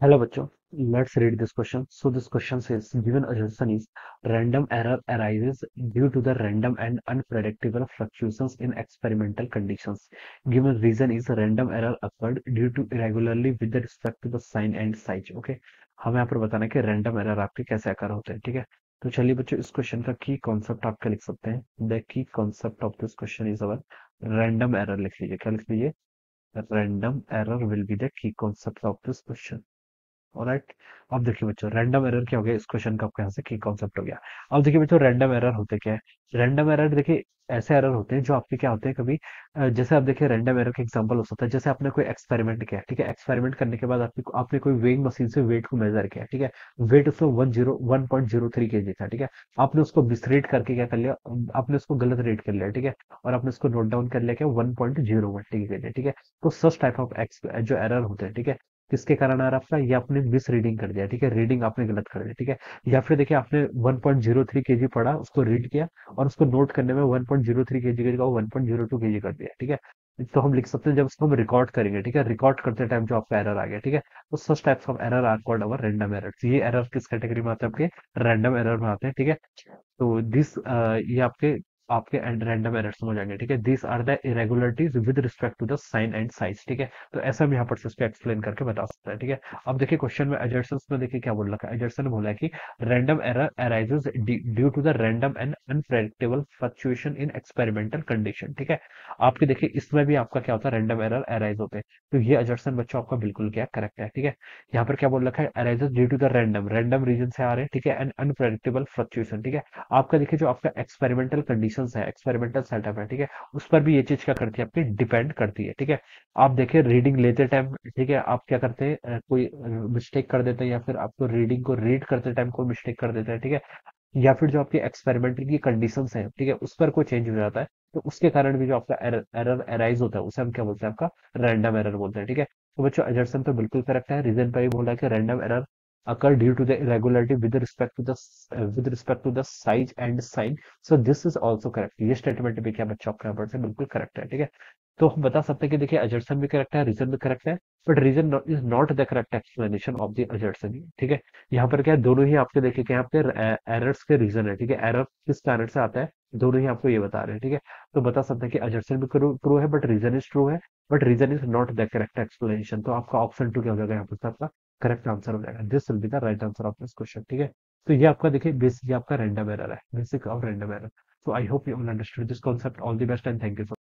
Hello, bachcho. Let's read this question. So this question says, given assumption is random error arises due to the random and unpredictable fluctuations in experimental conditions. Given reason is random error occurred due to irregularly with respect to the sign and size. Okay, हमें यहाँ पर बताना है कि random error आपके कैसे अकर होते हैं, ठीक है। तो चलिए बच्चों, इस क्वेश्चन का की कॉन्सेप्ट आपका लिख सकते हैं। The key concept of this question is our random error. लिख लीजिए, क्या लिख लीजिए? Random error will be the key concept of this question. Alright. अब देखिए बच्चों, रैंडम एरर क्या हो गया, इस क्वेश्चन का आपके यहाँ से की कॉन्सेप्ट हो गया। अब देखिए बच्चों, रैंडम एरर होते क्या है? रैंडम एरर देखिए ऐसे एरर होते हैं जो आपके क्या होते हैं कभी जैसे आप देखिए, रैंडम एरर का एग्जांपल हो सकता है जैसे आपने कोई एक्सपेरिमेंट किया, ठीक है। एक्सपेरिमेंट करने के बाद आपने कोई वेइंग मशीन से वेट को मेजर किया, ठीक है। वेट उसमें 1.03 kg था, ठीक है। आपने उसको मिसरीड करके क्या कर लिया, आपने उसको गलत रेट कर लिया, ठीक है। और आपने उसको नोट डाउन कर लिया क्या, 1.01 kg, ठीक है। तो सच टाइप ऑफ जो एरर होते हैं, ठीक है, किसके कारण आ रहा है आपका, ये आपने मिस रीडिंग कर दिया, ठीक है। रीडिंग आपने गलत कर दिया, ठीक है। या फिर देखिए आपने 1.03 kg पढ़ा, उसको रीड किया और उसको नोट करने में 1.03 kg की जगह 1.02 kg कर दिया, ठीक है। तो हम लिख सकते हैं जब उसको हम रिकॉर्ड करेंगे, ठीक है, रिकॉर्ड करते टाइम जो आपका एरर आ गया, ठीक है। तो सच types of error are called our random error. ये एरर किस कैटेगरी में आते हैं? आपके रैंडम एरर में आते हैं, ठीक है। तो ये आपके आपके रैंडम एरर्स में हो जाएंगे, ठीक है। This are the irregularities with respect to the sign and size, ठीक है। तो ऐसा हम यहाँ पर से इसको एक्सप्लेन करके बता सकते हैं, ठीक है। अब देखिए क्वेश्चन में एजर्सन्स में देखिए क्या बोल रखा है। एजर्सन ने बोला है कि random error arises due to the random and unpredictable fluctuation in experimental condition, ठीक है। आपके देखिए इसमें भी आपका क्या होता है, रैंडम एरर अराइज होते हैं। तो ये एजर्सन बच्चों आपका बिल्कुल क्या करेक्ट है, ठीक है। यहाँ पर क्या बोल रखा है, arises due to the random, random reason से आ रहे हैं, ठीक है, एंड अनप्रेडिक्टेबल फ्लक्चुएशन, ठीक है। आपका देखिए जो आपका एक्सपेरिमेंटल कंडीशंस है, एक्सपेरिमेंटल सेटअप है, ठीक है, उस पर भी ये चीज क्या करती है, आपकी डिपेंड करती है, ठीक है। आप देखिए रीडिंग लेते टाइम, ठीक है, आप क्या करते हैं, कोई मिस्टेक कर देते हैं, या फिर आपको रीडिंग को रीड करते टाइम कोई मिस्टेक कर देता है, ठीक है। या फिर जो आपकी एक्सपेरिमेंटल की कंडीशंस है, ठीक है, उस पर कोई चेंज हो जाता है, तो उसके कारण भी जो आपका एरर एरर अराइज होता है, उसे हम क्या बोलते हैं, आपका रैंडम एरर बोलते हैं, ठीक है। तो बच्चों एजर्सन तो बिल्कुल करेक्ट है। रीजन पर ही बोल रहा है कि random error occur due to the irregularity with respect to the size and sign. So this is also correct. ये स्टेटमेंट भी क्या बच्चों आपके यहाँ पर से बिल्कुल करेक्ट है, ठीक है। तो हम बता सकते हैं कि देखिए अजर्सन भी करेक्ट है, रीजन भी करेक्ट है, but reason is not the correct explanation of the assertion, ठीक है। यहाँ पर क्या है, दोनों ही आपके देखिए कि यहाँ पे एरर्स के रीजन है, ठीक है। एरर किस कारण से आता है, दोनों ही आपको ये बता रहे हैं, ठीक है। तो बता सकते हैं कि अजर्सन भी ट्रू है, बट रीजन इज ट्रू है, but reason is not the correct explanation. तो आपका ऑप्शन टू क्या हो जाएगा यहाँ पर आपका करेक्ट आंसर हो जाएगा। This will be the right answer of this question, ठीक है। तो ये आपका देखिए बेसिक, ये आपका रैंडम एरर है, basic of random error. So I hope you all understood this concept. All the best and thank you so